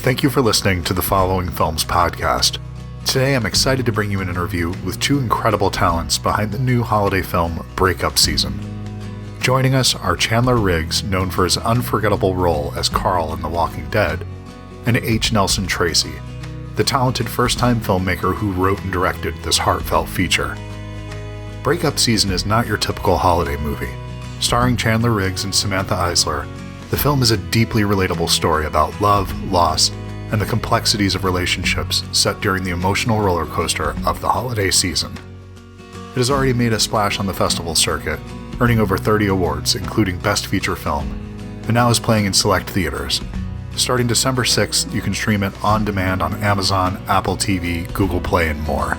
Thank you for listening to the Following Films podcast. Today I'm excited to bring you an interview with two incredible talents behind the new holiday film Breakup season. Joining us are Chandler Riggs, known for his unforgettable role as Carl in The Walking Dead, and H. Nelson Tracey, the talented first-time filmmaker who wrote and directed this heartfelt feature. Breakup season is not your typical holiday movie. Starring Chandler Riggs and Samantha Isler, the film is a deeply relatable story about love, loss, and the complexities of relationships set during the emotional roller coaster of the holiday season. It has already made a splash on the festival circuit, earning over 30 awards, including Best Feature Film, and now is playing in select theaters. Starting December 6th, you can stream it on demand on Amazon, Apple TV, Google Play, and more.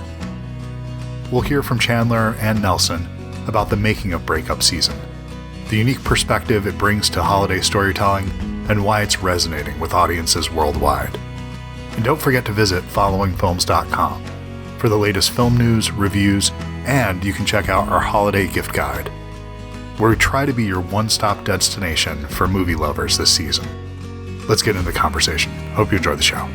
We'll hear from Chandler and Nelson about the making of Breakup season, the unique perspective it brings to holiday storytelling, and why it's resonating with audiences worldwide. And don't forget to visit followingfilms.com for the latest film news, reviews, and you can check out our holiday gift guide, where we try to be your one-stop destination for movie lovers this season. Let's get into the conversation. Hope you enjoy the show.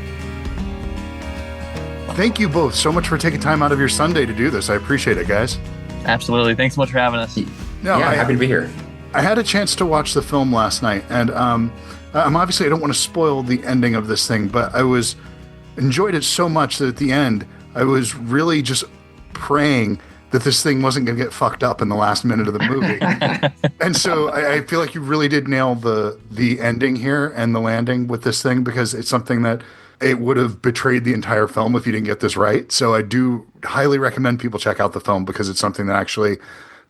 Thank you both so much for taking time out of your Sunday to do this. I appreciate it, guys. Absolutely. Thanks so much for having us. Happy to be here. I had a chance to watch the film last night, and I'm obviously I don't want to spoil the ending of this thing, but I enjoyed it so much that at the end I was really just praying that this thing wasn't going to get fucked up in the last minute of the movie. And so I feel like you really did nail the ending here and the landing with this thing, because it's something that it would have betrayed the entire film if you didn't get this right. So I do highly recommend people check out the film, because it's something that actually,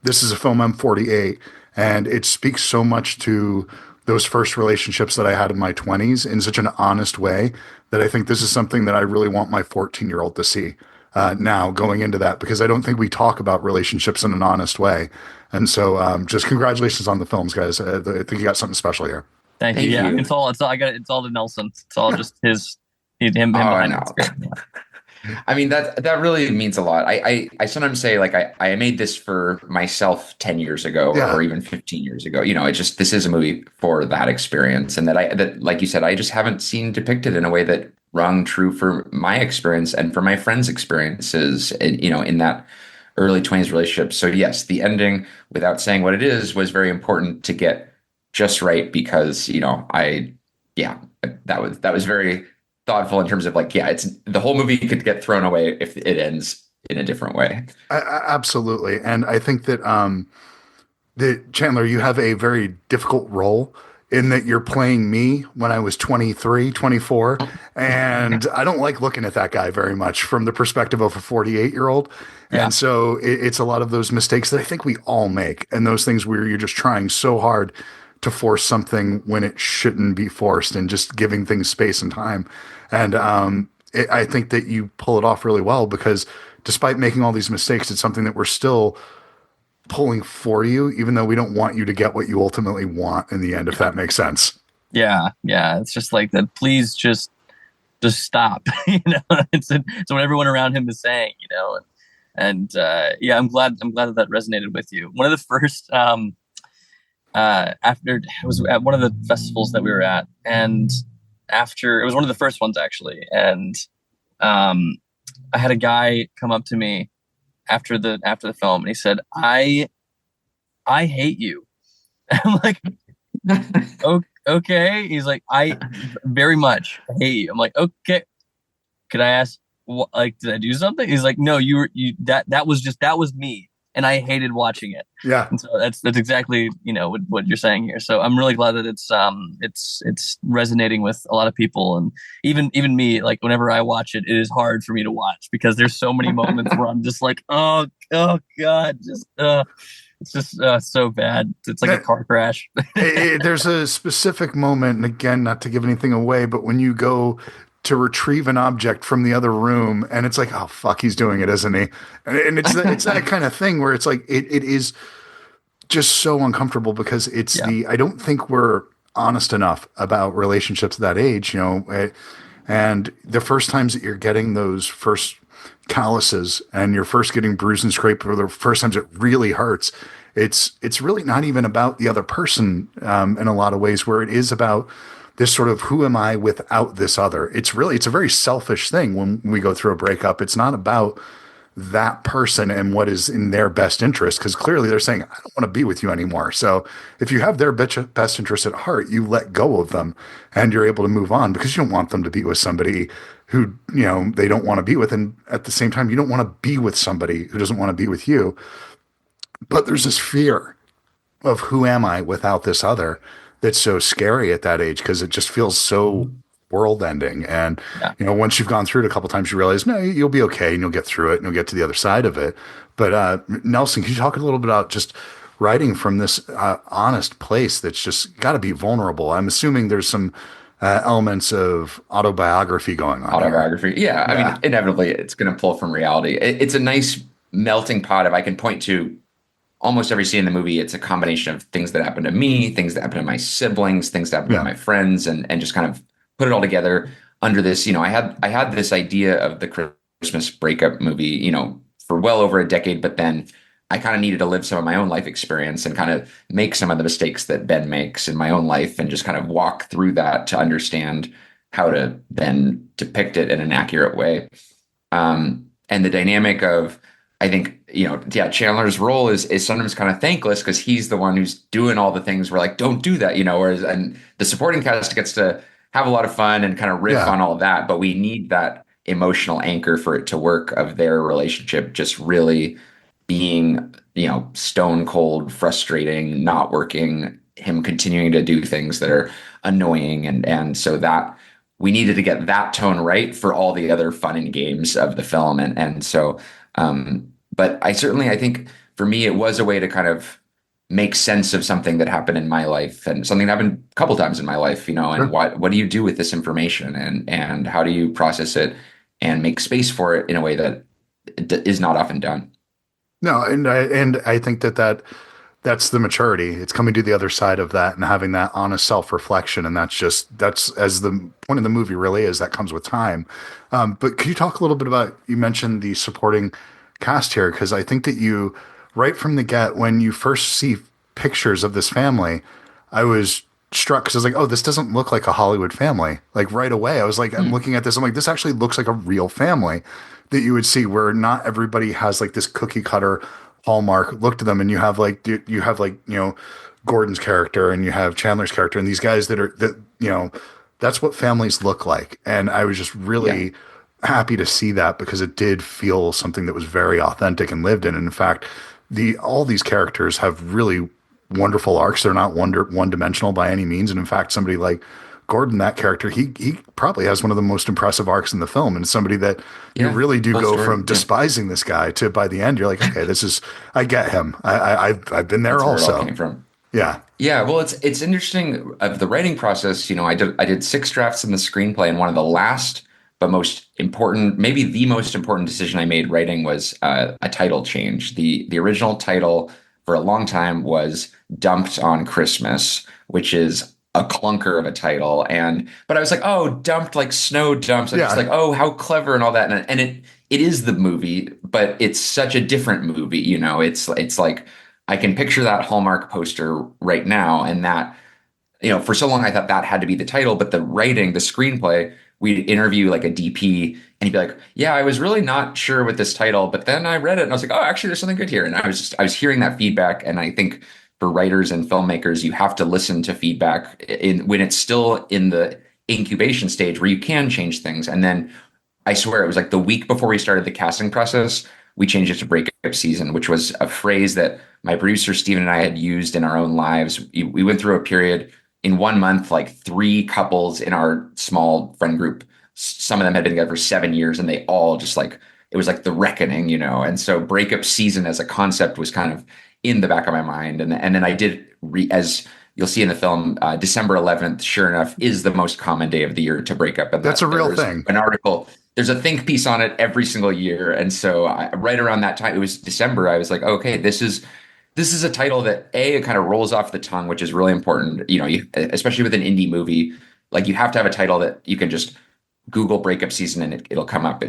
this is a film, I'm 48, and it speaks so much to those first relationships that I had in my 20s in such an honest way that I think this is something that I really want my 14-year-old to see now going into that, because I don't think we talk about relationships in an honest way. And so just congratulations on the films, guys. I think you got something special here. Thank you. Yeah, it's all to Nelson. It's all just him behind it. I mean, that really means a lot. I sometimes say, like, I made this for myself 10 years ago or even 15 years ago. You know, it's just, this is a movie for that experience. And that like you said, I just haven't seen depicted in a way that rung true for my experience and for my friends' experiences, in that early 20s relationship. So yes, the ending, without saying what it is, was very important to get just right, because, that was very thoughtful in terms of, like, it's the whole movie could get thrown away if it ends in a different way. Absolutely. And I think that Chandler, you have a very difficult role in that you're playing me when I was 23, 24. And I don't like looking at that guy very much from the perspective of a 48-year-old. Yeah. And so it's a lot of those mistakes that I think we all make, and those things where you're just trying so hard to force something when it shouldn't be forced, and just giving things space and time. And I think that you pull it off really well, because despite making all these mistakes, it's something that we're still pulling for you, even though we don't want you to get what you ultimately want in the end, if that makes sense. Yeah. It's just like that. Please just stop. It's what everyone around him is saying. And I'm glad that resonated with you. One of the first after, it was at one of the festivals that we were at, and after, it was one of the first ones actually, and I had a guy come up to me after the film, and he said, I hate you. I'm like, okay. He's like, I very much hate you. I'm like, okay, could I ask, did I do something? He's like, no, that was me, and I hated watching it. Yeah. And so that's exactly, what you're saying here. So I'm really glad that it's resonating with a lot of people. And even me, like, whenever I watch it, it is hard for me to watch, because there's so many moments where I'm just like, oh God, it's just so bad. It's like a car crash. There's a specific moment, and again, not to give anything away, but when you go to retrieve an object from the other room, and it's like, oh fuck, he's doing it, isn't he? And it's that kind of thing where it's like it is just so uncomfortable, because it's I don't think we're honest enough about relationships at that age, and the first times that you're getting those first calluses and you're first getting bruised and scraped, or the first times it really hurts, it's really not even about the other person in a lot of ways, where it is about this sort of who am I without this other. It's a very selfish thing when we go through a breakup. It's not about that person and what is in their best interest, because clearly they're saying, I don't want to be with you anymore. So if you have their best interest at heart, you let go of them and you're able to move on, because you don't want them to be with somebody who, they don't want to be with. And at the same time, you don't want to be with somebody who doesn't want to be with you. But there's this fear of who am I without this other that's so scary at that age, because it just feels so world ending. And, Yeah. once you've gone through it a couple times, you realize, no, you'll be okay and you'll get through it and you'll get to the other side of it. But Nelson, can you talk a little bit about just writing from this honest place that's just got to be vulnerable? I'm assuming there's some elements of autobiography going on. Autobiography. Yeah. I mean, inevitably it's going to pull from reality. It's a nice melting pot. If I can point to almost every scene in the movie, it's a combination of things that happen to me, things that happen to my siblings, things that happen to my friends, and just kind of put it all together under this. I had this idea of the Christmas breakup movie, for well over a decade, but then I kind of needed to live some of my own life experience and kind of make some of the mistakes that Ben makes in my own life, and just kind of walk through that to understand how to then depict it in an accurate way. And the dynamic of, I think, Chandler's role is sometimes kind of thankless, because he's the one who's doing all the things we're like, don't do that, whereas, and the supporting cast gets to have a lot of fun and kind of riff on all of that, but we need that emotional anchor for it to work, of their relationship just really being, stone cold, frustrating, not working, him continuing to do things that are annoying. And so that we needed to get that tone right for all the other fun and games of the film. And so, but I think for me, it was a way to kind of make sense of something that happened in my life, and something that happened a couple times in my life, and what do you do with this information, and how do you process it and make space for it in a way that is not often done. No, and I think that's the maturity. It's coming to the other side of that and having that honest self-reflection, and that's as the point of the movie really is, that comes with time. But could you talk a little bit about, you mentioned the supporting cast here, because I think that you, right from the get, when you first see pictures of this family, I was struck, because I was like, oh, this doesn't look like a Hollywood family. Like right away, I was like, I'm looking at this, I'm like, this actually looks like a real family that you would see, where not everybody has like this cookie cutter Hallmark look to them, and you have Gordon's character and you have Chandler's character, and these guys that's what families look like. And I was just really happy to see that, because it did feel something that was very authentic and lived in. And in fact, all these characters have really wonderful arcs. They're not one dimensional by any means. And in fact, somebody like Gordon, that character, he probably has one of the most impressive arcs in the film, and somebody that you really do go from despising this guy to, by the end, you're like, okay, I get him. I've been there. That's also where it all came from. Yeah. Yeah. Well, it's interesting of the writing process. I did 6 drafts in the screenplay, and one of the last but most important, maybe the most important decision I made writing was a title change. The original title for a long time was Dumped on Christmas, which is a clunker of a title. But I was like, oh, dumped, like snow dumps. I'm just like, oh, how clever and all that. And it is the movie, but it's such a different movie. It's like, I can picture that Hallmark poster right now. And that, for so long I thought that had to be the title, but the writing, the screenplay, we'd interview like a DP and he'd be like, yeah, I was really not sure with this title, but then I read it and I was like, oh, actually there's something good here. And I was hearing that feedback. And I think for writers and filmmakers, you have to listen to feedback when it's still in the incubation stage, where you can change things. And then I swear it was like the week before we started the casting process, we changed it to Breakup season, which was a phrase that my producer Steven and I had used in our own lives. We went through a period in 1 month, like 3 couples in our small friend group. Some of them had been together for 7 years, and they all just like, it was like the reckoning, And so Breakup season as a concept was kind of in the back of my mind. And then I did, as you'll see in the film, December 11th, sure enough, is the most common day of the year to break up. And that's a real thing. An article, there's a think piece on it every single year. And so right around that time, it was December, I was like, okay, this is a title that it kind of rolls off the tongue, which is really important. Especially with an indie movie, like you have to have a title that you can just Google Breakup season and it'll come up.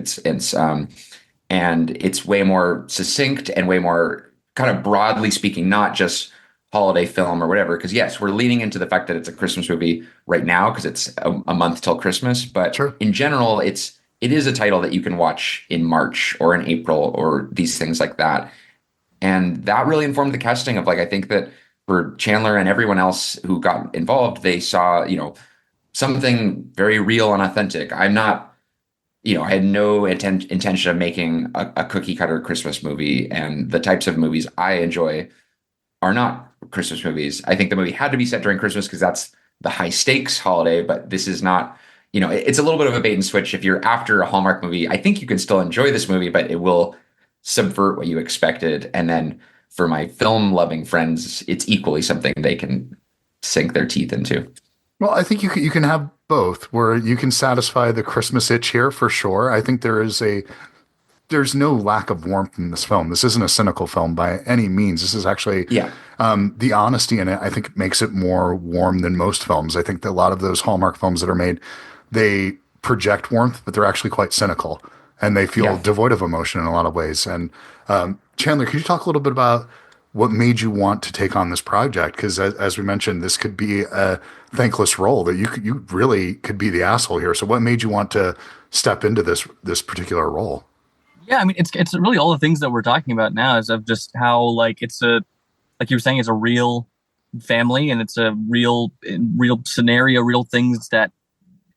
And it's way more succinct and way more kind of broadly speaking, not just holiday film or whatever. Because yes, we're leaning into the fact that it's a Christmas movie right now because it's a month till Christmas. But Sure. in general, it is a title that you can watch in March or in April or these things like that. And that really informed the casting of like, I think that for Chandler and everyone else who got involved, they saw, something very real and authentic. I'm not, I had no intention of making a cookie cutter Christmas movie. And the types of movies I enjoy are not Christmas movies. I think the movie had to be set during Christmas because that's the high stakes holiday, but this is not, it's a little bit of a bait and switch. If you're after a Hallmark movie, I think you can still enjoy this movie, but it will subvert what you expected. And then for my film loving friends, it's equally something they can sink their teeth into. Well, I think you can have both, where you can satisfy the Christmas itch here for sure. I think there's no lack of warmth in this film. This isn't a cynical film by any means. This is actually, Yeah. the honesty in it, I think, makes it more warm than most films. I think that a lot of those Hallmark films that are made, they project warmth, but they're actually quite cynical, and they feel devoid of emotion in a lot of ways. And Chandler, could you talk a little bit about what made you want to take on this project? Because as we mentioned, this could be a thankless role that you really could be the asshole here. So what made you want to step into this particular role? Yeah, I mean, it's really all the things that we're talking about now is of just how like like you were saying, it's a real family and it's a real scenario, real things that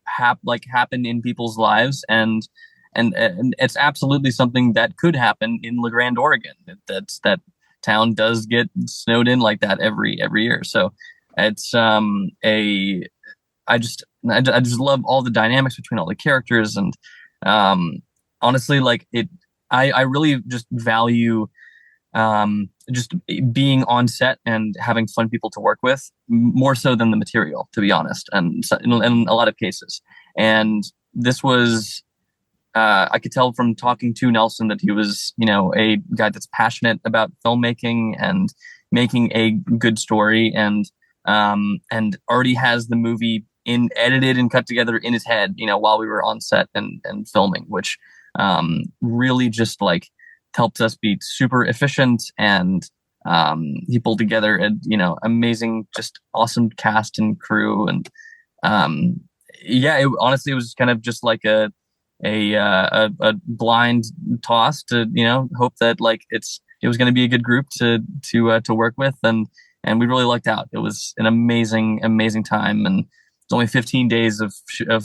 happen in people's lives, and it's absolutely something that could happen in La Grande, Oregon. That town does get snowed in like that every year. So it's I just love all the dynamics between all the characters, and honestly, like I really just value just being on set and having fun people to work with more so than the material, to be honest, and so, in a lot of cases. And this was, I could tell from talking to Nelson that he was, a guy that's passionate about filmmaking and making a good story, and already has the movie edited and cut together in his head, while we were on set and filming, which really just like helped us be super efficient. And he pulled together a amazing, just awesome cast and crew. And honestly, it was kind of just like a blind toss to hope that like it was going to be a good group to work with, and we really lucked out. It was an amazing time, and it's only 15 days of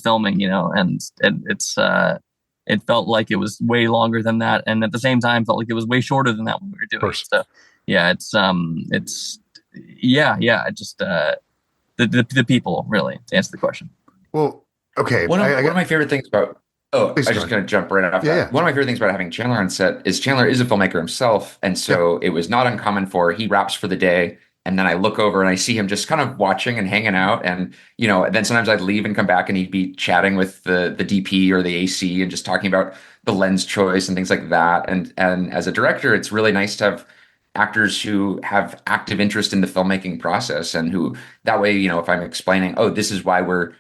filming, and it's it felt like it was way longer than that, and at the same time felt like it was way shorter than that when we were doing it. So yeah, it's just the people, really, to answer the question. Well, okay. One of my favorite things about I was just going to jump right off that. One of my favorite things about having Chandler on set is Chandler is a filmmaker himself, and so it was not uncommon for he wraps for the day. And then I look over and I see him just kind of watching and hanging out. And, then sometimes I'd leave and come back and he'd be chatting with the DP or the AC and just talking about the lens choice and things like that. And as a director, it's really nice to have actors who have active interest in the filmmaking process, and who that way, if I'm explaining, oh, this is why we're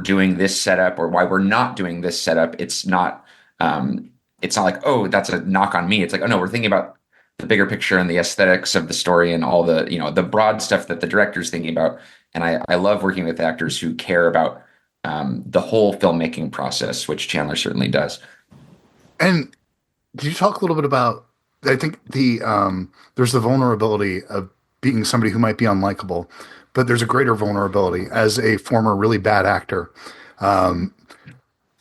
doing this setup or why we're not doing this setup, it's not like, oh, that's a knock on me. It's like, oh no, we're thinking about the bigger picture and the aesthetics of the story and all the, the broad stuff that the director's thinking about. And I love working with actors who care about the whole filmmaking process, which Chandler certainly does. And could you talk a little bit about, I think there's the vulnerability of being somebody who might be unlikable, but there's a greater vulnerability as a former really bad actor.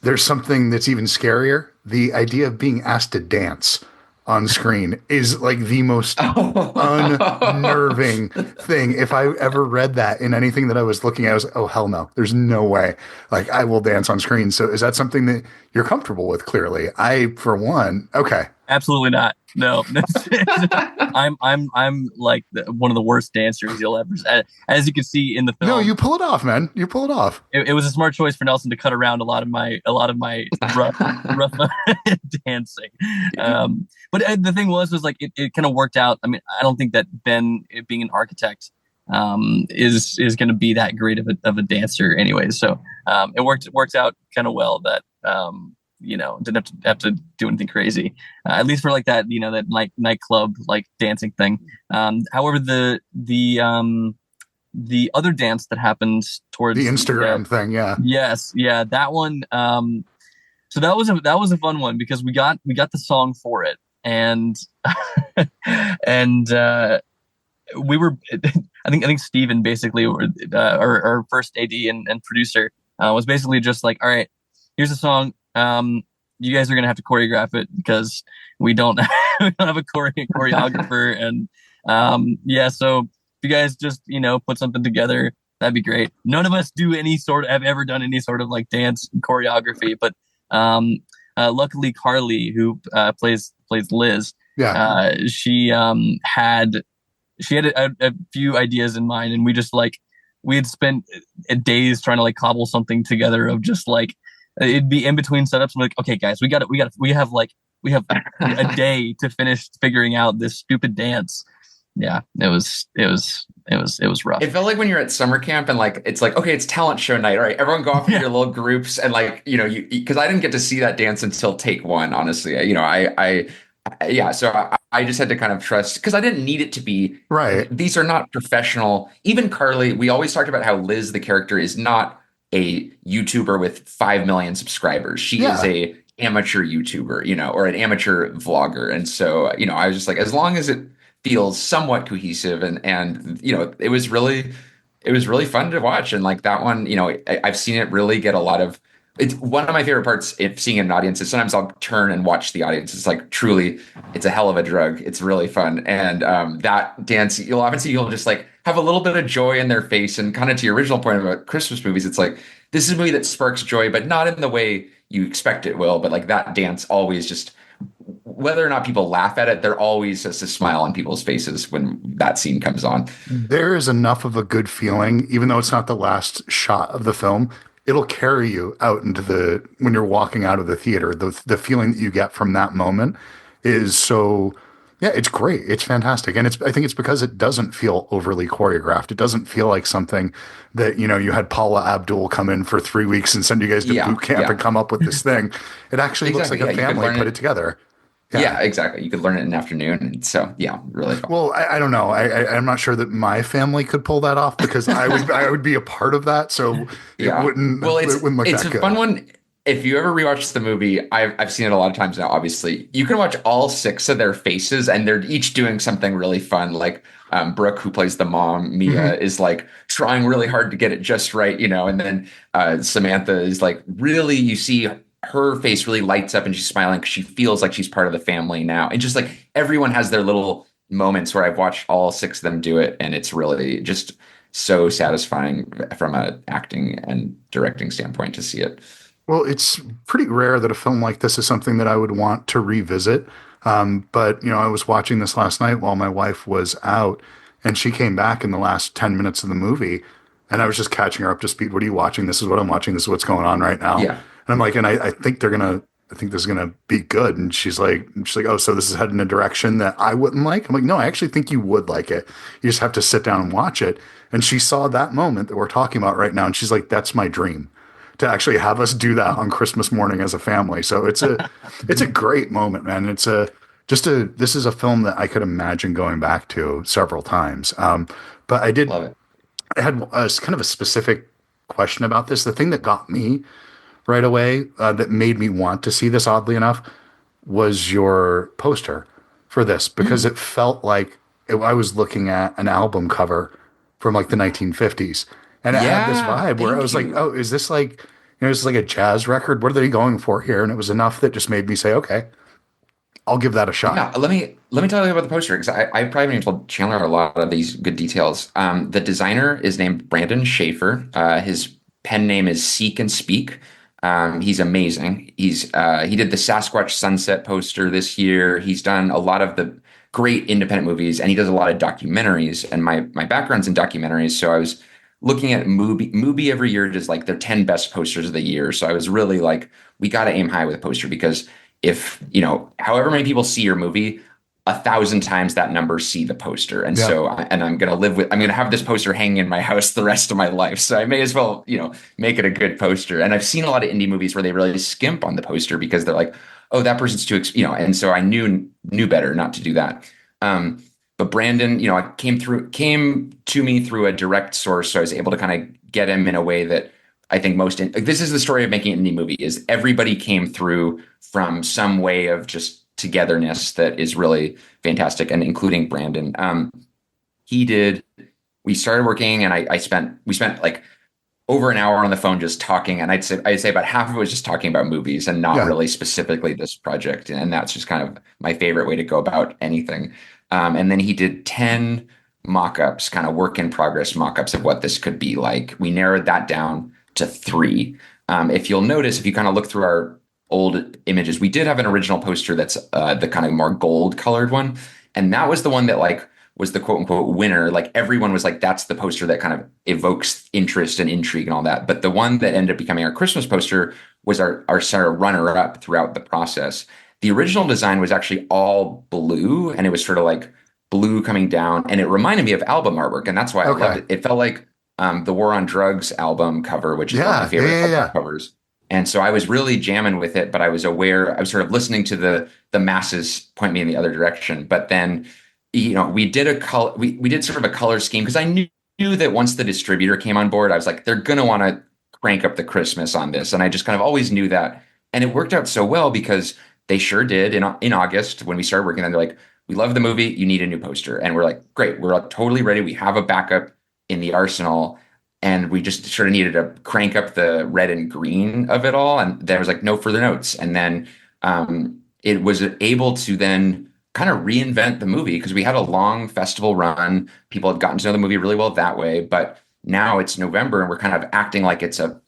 There's something that's even scarier. The idea of being asked to dance on screen is like the most unnerving thing. If I ever read that in anything that I was looking at, I was like, oh, hell no, there's no way. Like, I will dance on screen. So is that something that you're comfortable with? Clearly. I, for one, okay. Absolutely not. No, I'm like one of the worst dancers you'll ever. As you can see in the film. No, you pull it off, man. You pull it off. It was a smart choice for Nelson to cut around a lot of my rough dancing. But the thing was like it kind of worked out. I mean, I don't think that Ben, being an architect, is going to be that great of a dancer anyway. So it works out kind of well that have to do anything crazy, at least for like that, that nightclub like dancing thing. However, the other dance that happens towards the Instagram thing, yeah. Yes, yeah, that one. So that was a fun one because we got the song for it, and and we were. I think Steven basically, our first AD and producer, was basically just like, all right, here's a song. You guys are gonna have to choreograph it because we don't we don't have a choreographer, and so if you guys just put something together, that'd be great. None of us have ever done any sort of like dance choreography, but luckily Carly, who plays Liz, she had a few ideas in mind, and we had spent days trying to like cobble something together of just like it'd be in between setups. I'm like, okay, guys, we have a day to finish figuring out this stupid dance. Yeah, it was rough. It felt like when you're at summer camp and like it's like, okay, it's talent show night. All right, everyone go off in your little groups and like you because I didn't get to see that dance until take one. Honestly, so I just had to kind of trust because I didn't need it to be right. These are not professional. Even Carly, we always talked about how Liz, the character, is not a YouTuber with 5 million subscribers. She is a amateur YouTuber, or an amateur vlogger. And so, I was just like, as long as it feels somewhat cohesive and it was really fun to watch. And like that one, I've seen it really get a lot of. It's one of my favorite parts if seeing an audience is sometimes I'll turn and watch the audience. It's like truly, it's a hell of a drug. It's really fun. And that dance, you'll often see people just like have a little bit of joy in their face. And kind of to your original point about Christmas movies, it's like, this is a movie that sparks joy, but not in the way you expect it will. But like that dance always just, whether or not people laugh at it, there always is a smile on people's faces when that scene comes on. There is enough of a good feeling, even though it's not the last shot of the film. It'll carry you out into when you're walking out of the theater. The feeling that you get from that moment is so, it's great. It's fantastic. And I think it's because it doesn't feel overly choreographed. It doesn't feel like something that, you had Paula Abdul come in for 3 weeks and send you guys to boot camp and come up with this thing. It actually looks like a family put it together. Yeah, exactly. You could learn it in an afternoon. And so, really fun. Well, I don't know. I'm not sure that my family could pull that off because I would be a part of that. So it wouldn't look it's that good. A fun one. If you ever rewatch the movie, I've seen it a lot of times now, obviously. You can watch all 6 of their faces and they're each doing something really fun. Like Brooke, who plays the mom, Mia, is like trying really hard to get it just right, and then Samantha is like really, you see her face really lights up and she's smiling because she feels like she's part of the family now. And just like everyone has their little moments where I've watched all 6 of them do it. And it's really just so satisfying from an acting and directing standpoint to see it. Well, it's pretty rare that a film like this is something that I would want to revisit. But, I was watching this last night while my wife was out and she came back in the last 10 minutes of the movie and I was just catching her up to speed. What are you watching? This is what I'm watching. This is what's going on right now. Yeah. And I'm like, and I think I think this is gonna be good. And she's like, oh, so this is heading in a direction that I wouldn't like. I'm like, no, I actually think you would like it. You just have to sit down and watch it. And she saw that moment that we're talking about right now, and she's like, that's my dream, to actually have us do that on Christmas morning as a family. So it's a great moment, man. This is a film that I could imagine going back to several times. But I did love it. I had kind of a specific question about this. The thing that got me right away that made me want to see this, oddly enough, was your poster for this, because it felt like I was looking at an album cover from like the 1950s, and it had this vibe where I was like, oh, is this like, this is like a jazz record? What are they going for here? And it was enough that just made me say, okay, I'll give that a shot. Yeah, let me tell you about the poster, because I probably haven't even told Chandler a lot of these good details. The designer is named Brandon Schaefer. His pen name is Seek and Speak. He's amazing. He did the Sasquatch Sunset poster this year. He's done a lot of the great independent movies, and he does a lot of documentaries. And my background's in documentaries, so I was looking at Mubi every year does like their 10 best posters of the year. So I was really like, we got to aim high with a poster, because if, however many people see your movie, 1,000 times that number see the poster. And Yeah. so, and I'm going to have this poster hanging in my house the rest of my life. So I may as well, make it a good poster. And I've seen a lot of indie movies where they really skimp on the poster because they're like, oh, that person's too, and so I knew better not to do that. But Brandon, came to me through a direct source. So I was able to kind of get him in a way that I think this is the story of making an indie movie, is everybody came through from some way of just togetherness that is really fantastic, and including Brandon. We started working, and we spent like over an hour on the phone just talking, and I'd say about half of it was just talking about movies and not really specifically this project. And that's just kind of my favorite way to go about anything. And then he did 10 mock-ups, kind of work in progress mock-ups of what this could be like. We narrowed that down to 3. If you'll notice, if you kind of look through our old images, we did have an original poster that's the kind of more gold colored one. And that was the one that like was the quote unquote winner. Like everyone was like, that's the poster that kind of evokes interest and intrigue and all that. But the one that ended up becoming our Christmas poster was our sort of runner up throughout the process. The original design was actually all blue, and it was sort of like blue coming down, and it reminded me of album artwork. And that's why I loved it. It felt like the War on Drugs album cover, which is one of my favorite covers. And so I was really jamming with it, but I was sort of listening to the masses point me in the other direction. But then, we did sort of a color scheme, because I knew that once the distributor came on board, I was like, they're going to want to crank up the Christmas on this. And I just kind of always knew that. And it worked out so well, because they sure did. In August, when we started working on it, they're like, we love the movie, you need a new poster. And we're like, great, we're totally ready. We have a backup in the arsenal. And we just sort of needed to crank up the red and green of it all. And there was like no further notes. And then it was able to then kind of reinvent the movie, because we had a long festival run. People had gotten to know the movie really well that way. But now it's November, and we're kind of acting like it's a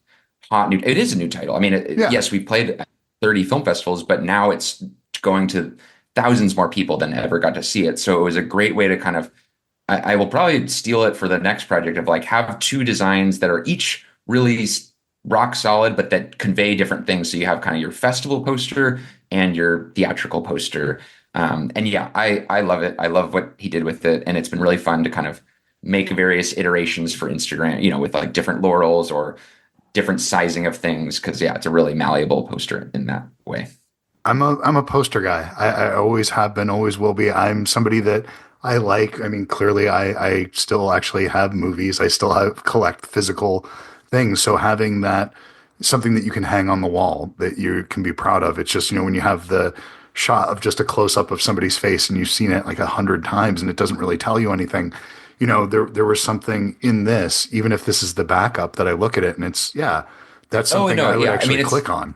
it is a new title. I mean, yes, we played at 30 film festivals, but now it's going to thousands more people than ever got to see it. So it was a great way to kind of, I will probably steal it for the next project, of like have 2 designs that are each really rock solid, but that convey different things. So you have kind of your festival poster and your theatrical poster. And yeah, I love it. I love what he did with it. And it's been really fun to kind of make various iterations for Instagram, with like different laurels or different sizing of things. Cause it's a really malleable poster in that way. I'm a poster guy. I always have been, always will be. I'm somebody that I mean, clearly I still actually have movies. I still collect physical things. So having that, something that you can hang on the wall that you can be proud of. It's just, when you have the shot of just a close up of somebody's face and you've seen it like 100 times and it doesn't really tell you anything, there was something in this, even if this is the backup, that I look at it and it's, that's something I would actually click on.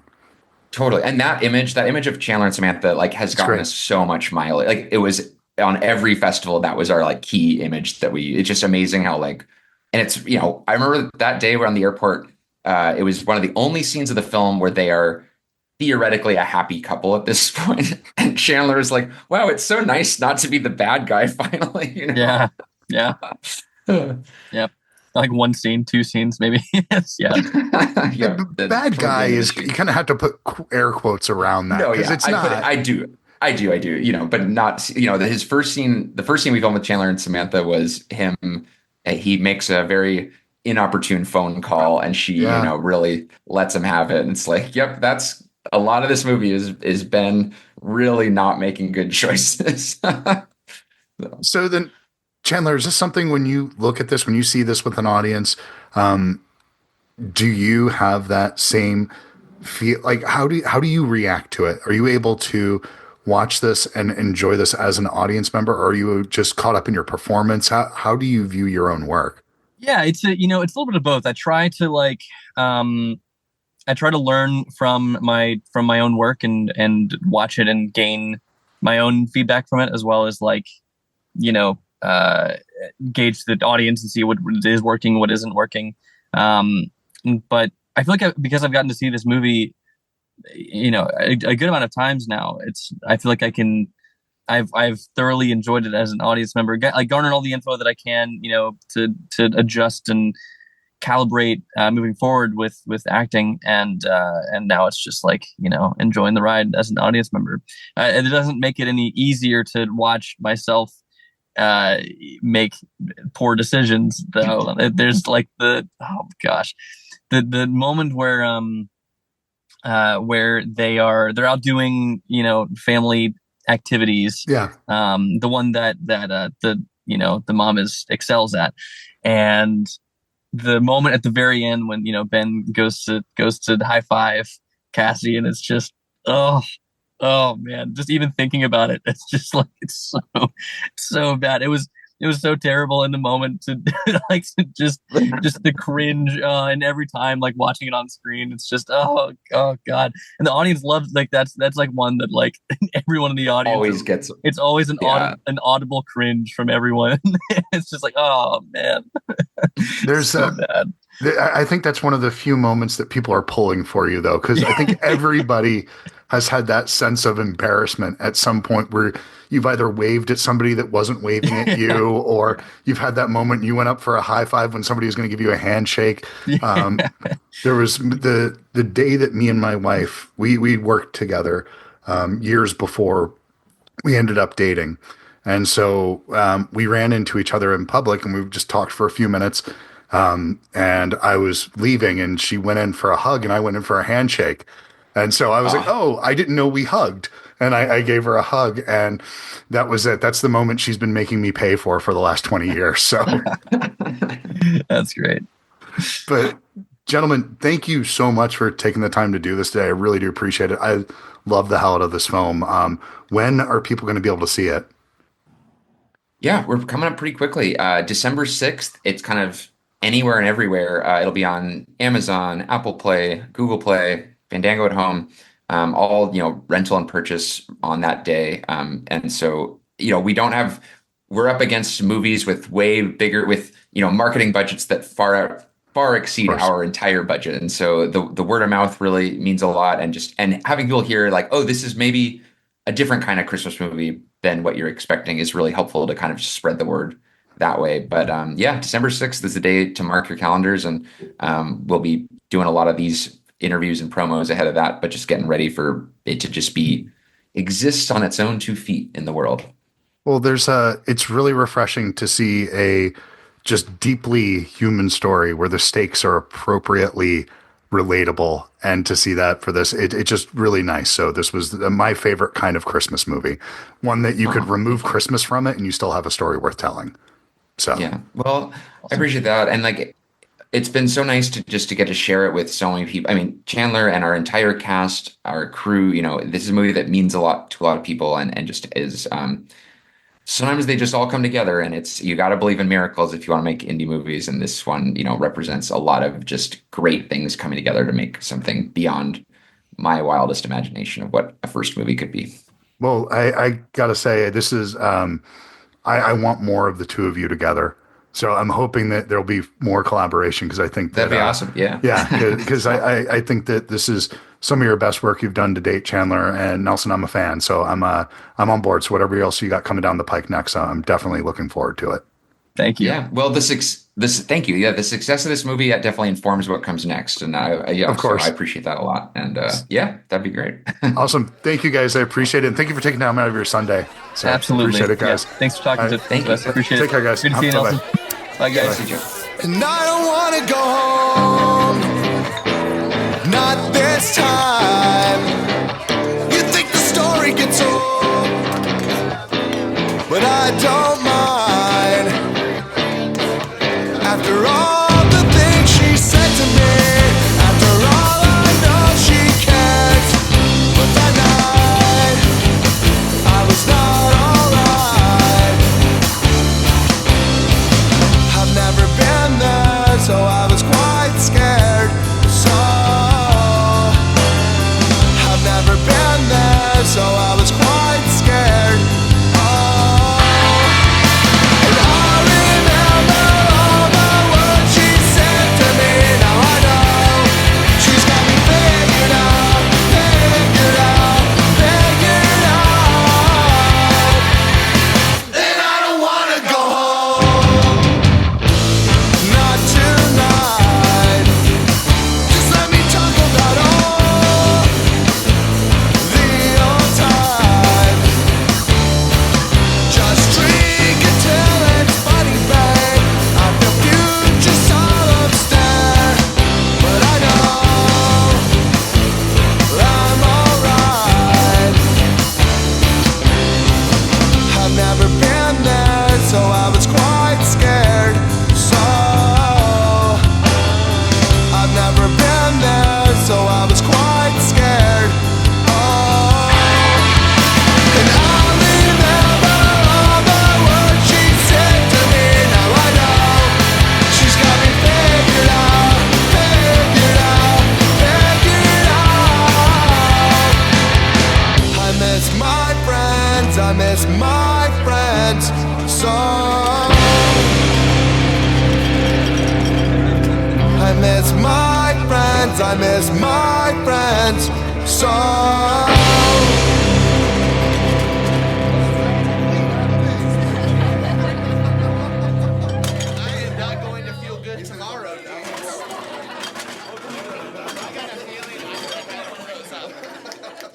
Totally. And that image of Chandler and Samantha, like, has gotten us so much mileage. Like, it was on every festival. That was our like key image it's just amazing how like, and it's, I remember that day we're on the airport. It was one of the only scenes of the film where they are theoretically a happy couple at this point. And Chandler is like, wow, it's so nice not to be the bad guy finally. Yeah. Yep. Like 1 scene, 2 scenes, maybe. The bad guy is, you kind of have to put air quotes around that. It's not. I do. But not, his first scene, the first scene we filmed with Chandler and Samantha was him. He makes a very inopportune phone call, and she, really lets him have it. And it's like, yep, that's a lot of this movie is Ben really not making good choices. So then, Chandler, is this something, when you look at this, when you see this with an audience, do you have that same feel? Like, how do you react to it? Are you able to watch this and enjoy this as an audience member, or are you just caught up in your performance? How do you view your own work? Yeah, it's a little bit of both. I try to learn from my own work and watch it and gain my own feedback from it, as well as gauge the audience and see what is working, what isn't working. But I feel like because I've gotten to see this movie, a good amount of times now, I feel like I've thoroughly enjoyed it as an audience member. I garnered all the info that I can, to adjust and calibrate moving forward with acting, and now it's just like, enjoying the ride as an audience member. And it doesn't make it any easier to watch myself make poor decisions, though. There's like the moment where they're out doing family activities. Yeah. The one that the mom excels at, and the moment at the very end when Ben goes to high five Cassie, and it's just oh man, just even thinking about it, it's just like, it's so bad. It was so terrible in the moment to like just the cringe, and every time like watching it on screen, it's just oh god. And the audience loves, like, that's like one that like everyone in the audience always gets. It's always an audible cringe from everyone. It's just like, oh man. There's so bad. I think that's one of the few moments that people are pulling for you, though, because I think everybody has had that sense of embarrassment at some point where you've either waved at somebody that wasn't waving at you, or you've had that moment you went up for a high five when somebody was going to give you a handshake. There was the day that me and my wife, we worked together years before we ended up dating. And so we ran into each other in public, and we just talked for a few minutes. And I was leaving, and she went in for a hug, and I went in for a handshake. And so I was like, oh, I didn't know we hugged. And I gave her a hug, and that was it. That's the moment she's been making me pay for the last 20 years. So that's great. But gentlemen, thank you so much for taking the time to do this today. I really do appreciate it. I love the hell out of this film. When are people going to be able to see it? Yeah, we're coming up pretty quickly. December 6th, it's kind of anywhere and everywhere. It'll be on Amazon, Apple Play, Google Play, Fandango at Home, all, rental and purchase on that day. And so, we're up against movies with way bigger, with, marketing budgets that far exceed our entire budget. And so the word of mouth really means a lot. And having people hear like, oh, this is maybe a different kind of Christmas movie than what you're expecting is really helpful to kind of spread the word that way. But December 6th is the day to mark your calendars, and we'll be doing a lot of these interviews and promos ahead of that, but just getting ready for it to just exist on its own 2 feet in the world. Well, it's really refreshing to see a just deeply human story where the stakes are appropriately relatable, and to see that for this, it's just really nice. So this was my favorite kind of Christmas movie, one that you could remove Christmas from it and you still have a story worth telling. So yeah, well, I appreciate that. And like, it's been so nice to get to share it with so many people. I mean, Chandler and our entire cast, our crew, this is a movie that means a lot to a lot of people, and just is, sometimes they just all come together, and you got to believe in miracles if you want to make indie movies. And this one, represents a lot of just great things coming together to make something beyond my wildest imagination of what a first movie could be. Well, I got to say, this is, I want more of the two of you together. So I'm hoping that there'll be more collaboration, because I think that'd be awesome. Yeah. Yeah. Because I think that this is some of your best work you've done to date, Chandler and Nelson. I'm a fan. So I'm on board. So whatever else you got coming down the pike next, I'm definitely looking forward to it. Thank you. Yeah. Well, thank you. Yeah. The success of this movie definitely informs what comes next. And of course, so I appreciate that a lot. And that'd be great. Awesome. Thank you guys. I appreciate it. And thank you for taking time out of your Sunday. So absolutely. Appreciate it, guys. Yeah. Thanks for talking to us. Thank you. Appreciate it. Take care, guys. Good to see you, Nelson. Bye, guys. And I don't want to go home, not this time. You think the story gets old, but I don't mind. After all the things she said to me, after all I know she cares, but that night I was not alright. I've never been there, so I was quite scared. So I've never been there, so I was quite scared. Oh. miss my friends so. I miss my friends, I miss my friends so. I am not going to feel good tomorrow, though. I got a feeling I'm going to throw some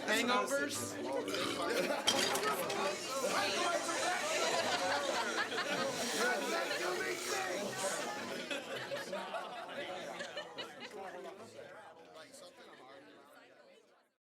hangovers.